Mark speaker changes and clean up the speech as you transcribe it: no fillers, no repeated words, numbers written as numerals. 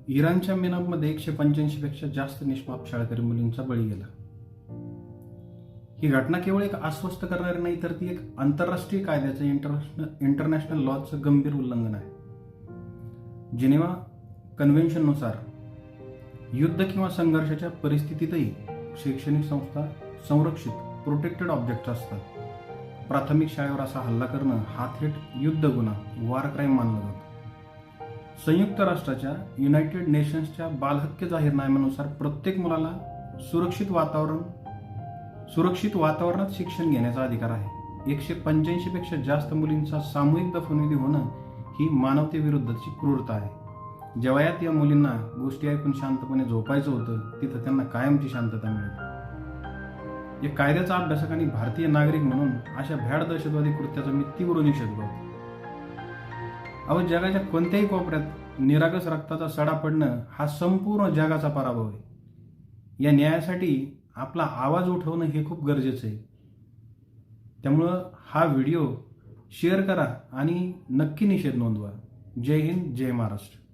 Speaker 1: इराणच्या मिनापमध्ये 185 पेक्षा जास्त निष्पाप शाळकरी मुलींचा बळी गेला. ही घटना केवळ एक अस्वस्थ करणारी नाही, तर ती एक आंतरराष्ट्रीय कायद्याचं इंटरनॅशनल लॉचं गंभीर उल्लंघन आहे. जिनेवा कन्व्हेन्शननुसार युद्ध किंवा संघर्षाच्या परिस्थितीतही शैक्षणिक संस्था संरक्षित प्रोटेक्टेड ऑब्जेक्ट असतात. प्राथमिक शाळेवर असा हल्ला करणं हा थेट युद्ध गुन्हा वॉर क्राईम मानला जातो. संयुक्त राष्ट्राच्या युनायटेड नेशन्सच्या बालहक्क जाहीरनाम्यानुसार प्रत्येक मुलाला सुरक्षित वातावरणात शिक्षण घेण्याचा अधिकार आहे. 185 पेक्षा जास्त मुलींचा सामूहिक दफनविधी होणं ही मानवतेविरुद्धची क्रूरता आहे. ज्या वयात या मुलींना गोष्टी ऐकून शांतपणे झोपायचं होतं, तिथं त्यांना कायमची शांतता मिळते. या कायद्याचा अभ्यासक आणि भारतीय नागरिक म्हणून अशा भ्याड दहशतवादी कृत्याचा मी तीव्र निषेध करतो. अहो, जगाच्या कोणत्याही कोपऱ्यात निरागस रक्ताचा सडा पडणं हा संपूर्ण जगाचा पराभव आहे. या न्यायासाठी आपला आवाज उठवणं हे खूप गरजेचं आहे. त्यामुळं हा व्हिडिओ शेअर करा आणि नक्की निषेध नोंदवा. जय हिंद, जय महाराष्ट्र.